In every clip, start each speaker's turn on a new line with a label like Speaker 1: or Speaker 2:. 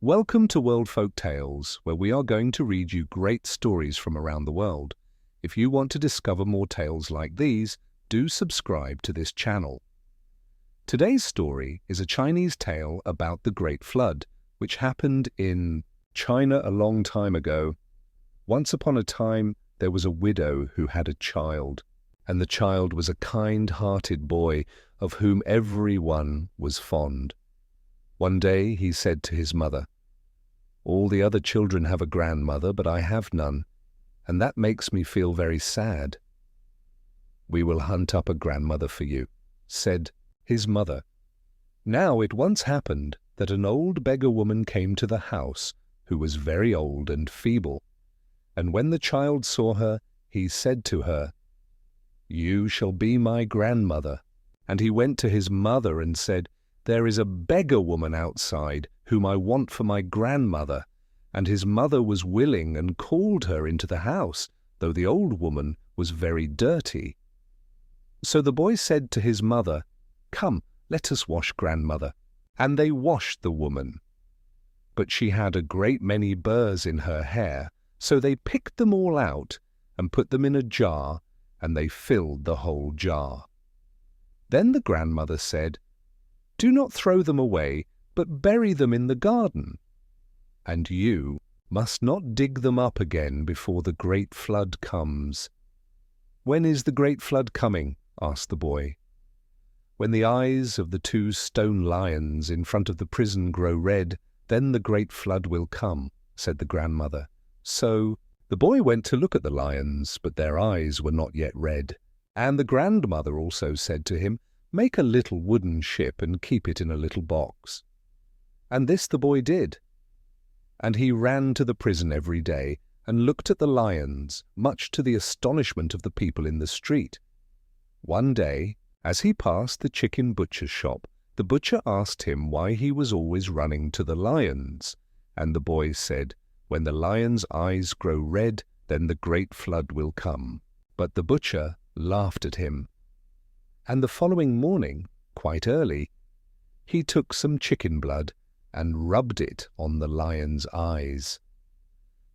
Speaker 1: Welcome to World Folk Tales, where we are going to read you great stories from around the world. If you want to discover more tales like these, do subscribe to this channel. Today's story is a Chinese tale about the Great Flood, which happened in China a long time ago. Once upon a time, there was a widow who had a child, and the child was a kind-hearted boy of whom everyone was fond. One day he said to his mother, "All the other children have a grandmother, but I have none, and that makes me feel very sad." "We will hunt up a grandmother for you," said his mother. Now it once happened that an old beggar woman came to the house, who was very old and feeble. And when the child saw her, he said to her, "You shall be my grandmother." And he went to his mother and said, "There is a beggar woman outside whom I want for my grandmother." And his mother was willing and called her into the house, though the old woman was very dirty. So the boy said to his mother, "Come, let us wash grandmother." And they washed the woman. But she had a great many burrs in her hair, so they picked them all out and put them in a jar, and they filled the whole jar. Then the grandmother said, "Do not throw them away, but bury them in the garden. And you must not dig them up again before the great flood comes." "When is the great flood coming?" asked the boy. "When the eyes of the two stone lions in front of the prison grow red, then the great flood will come," said the grandmother. So the boy went to look at the lions, but their eyes were not yet red. And the grandmother also said to him, "Make a little wooden ship and keep it in a little box." And this the boy did. And he ran to the prison every day and looked at the lions, much to the astonishment of the people in the street. One day, as he passed the chicken butcher's shop, the butcher asked him why he was always running to the lions. And the boy said, "When the lions' eyes grow red, then the great flood will come." But the butcher laughed at him. And the following morning, quite early, he took some chicken blood and rubbed it on the lion's eyes.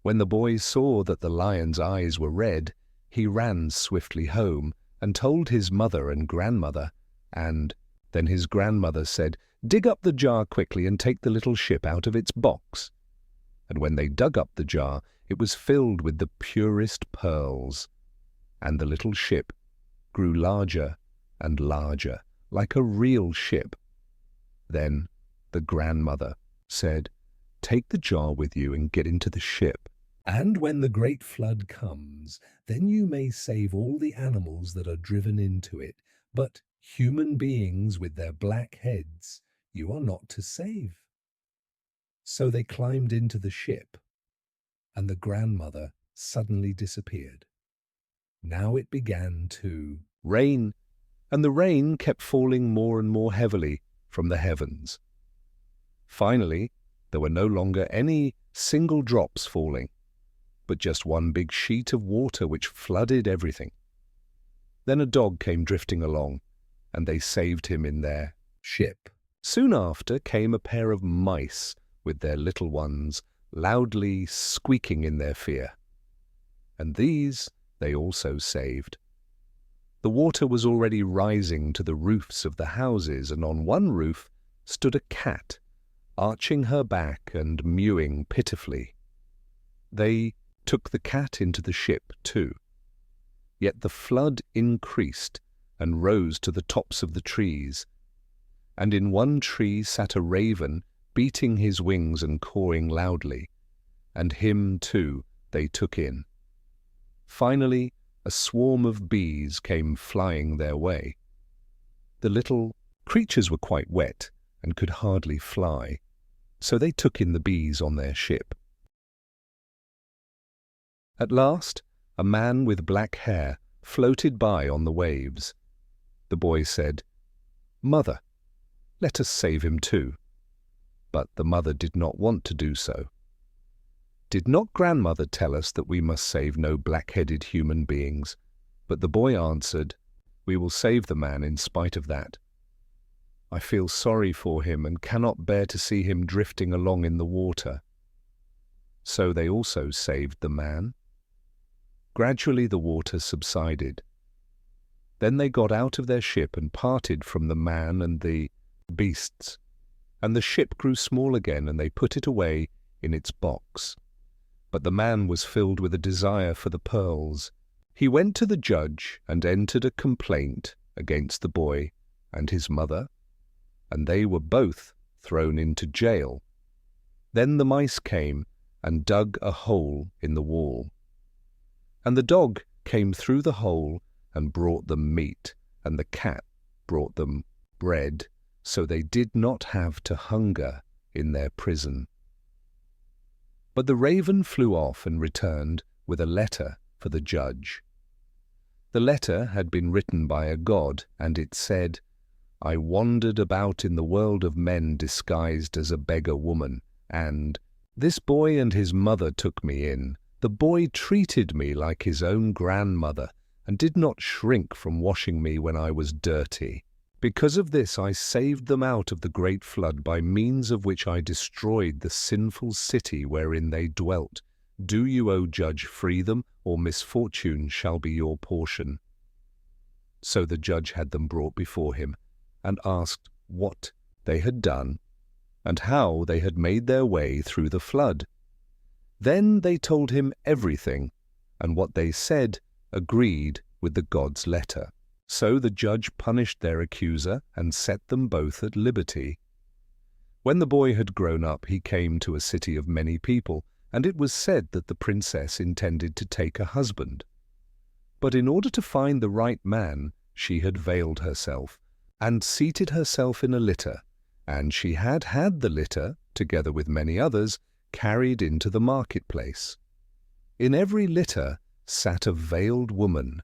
Speaker 1: When the boy saw that the lion's eyes were red, he ran swiftly home and told his mother and grandmother, and then his grandmother said, "Dig up the jar quickly and take the little ship out of its box." And when they dug up the jar, it was filled with the purest pearls, and the little ship grew larger and larger, like a real ship. Then the grandmother said, "Take the jar with you and get into the ship. And when the great flood comes, then you may save all the animals that are driven into it, but human beings with their black heads you are not to save." So they climbed into the ship, and the grandmother suddenly disappeared. Now it began to rain, and the rain kept falling more and more heavily from the heavens. Finally, there were no longer any single drops falling, but just one big sheet of water which flooded everything. Then a dog came drifting along, and they saved him in their ship. Soon after came a pair of mice with their little ones, loudly squeaking in their fear. And these they also saved. The water was already rising to the roofs of the houses, and on one roof stood a cat, arching her back and mewing pitifully. They took the cat into the ship too. Yet the flood increased and rose to the tops of the trees, and in one tree sat a raven, beating his wings and cawing loudly, and him too they took in. Finally, a swarm of bees came flying their way. The little creatures were quite wet and could hardly fly, so they took in the bees on their ship. At last, a man with black hair floated by on the waves. The boy said, "Mother, let us save him too." But the mother did not want to do so. "Did not grandmother tell us that we must save no black-headed human beings?" But the boy answered, "We will save the man in spite of that." I feel sorry for him and cannot bear to see him drifting along in the water." So they also saved the man. Gradually the water subsided. Then they got out of their ship and parted from the man and the beasts. And the ship grew small again, and they put it away in its box. But the man was filled with a desire for the pearls. He went to the judge and entered a complaint against the boy and his mother, and they were both thrown into jail. Then the mice came and dug a hole in the wall. And the dog came through the hole and brought them meat, and the cat brought them bread, so they did not have to hunger in their prison. But the raven flew off and returned with a letter for the judge. The letter had been written by a god, and it said, "I wandered about in the world of men disguised as a beggar woman, and this boy and his mother took me in. The boy treated me like his own grandmother, and did not shrink from washing me when I was dirty. Because of this I saved them out of the great flood, by means of which I destroyed the sinful city wherein they dwelt. Do you, O judge, free them, or misfortune shall be your portion." So the judge had them brought before him, and asked what they had done, and how they had made their way through the flood. Then they told him everything, and what they said agreed with the god's letter. So the judge punished their accuser and set them both at liberty. When the boy had grown up, he came to a city of many people, and it was said that the princess intended to take a husband. But in order to find the right man, she had veiled herself, and seated herself in a litter, and she had had the litter, together with many others, carried into the marketplace. In every litter sat a veiled woman,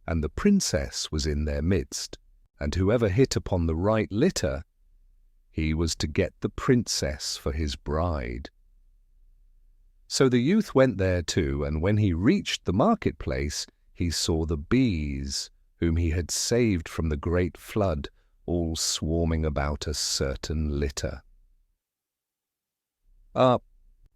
Speaker 1: and the princess was in their midst, and whoever hit upon the right litter, he was to get the princess for his bride. So the youth went there too, and when he reached the marketplace, he saw the bees, whom he had saved from the great flood, all swarming about a certain litter. Up,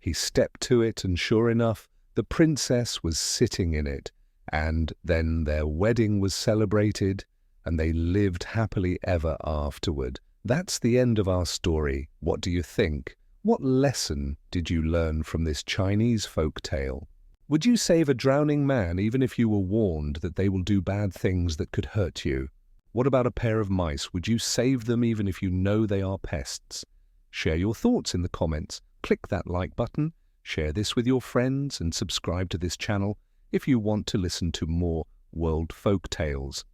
Speaker 1: he stepped to it, and sure enough, the princess was sitting in it, and then their wedding was celebrated, and they lived happily ever afterward. That's the end of our story. What do you think? What lesson did you learn from this Chinese folk tale? Would you save a drowning man even if you were warned that they will do bad things that could hurt you? What about a pair of mice? Would you save them even if you know they are pests? Share your thoughts in the comments. Click that like button, share this with your friends, and subscribe to this channel if you want to listen to more world folk tales.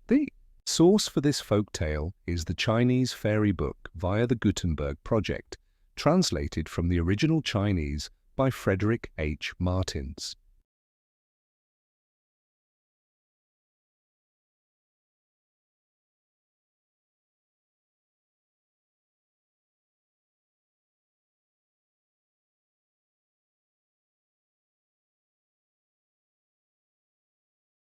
Speaker 1: The source for this folk tale is the Chinese fairy book via the Gutenberg project, translated from the original Chinese by Frederick H. Martins.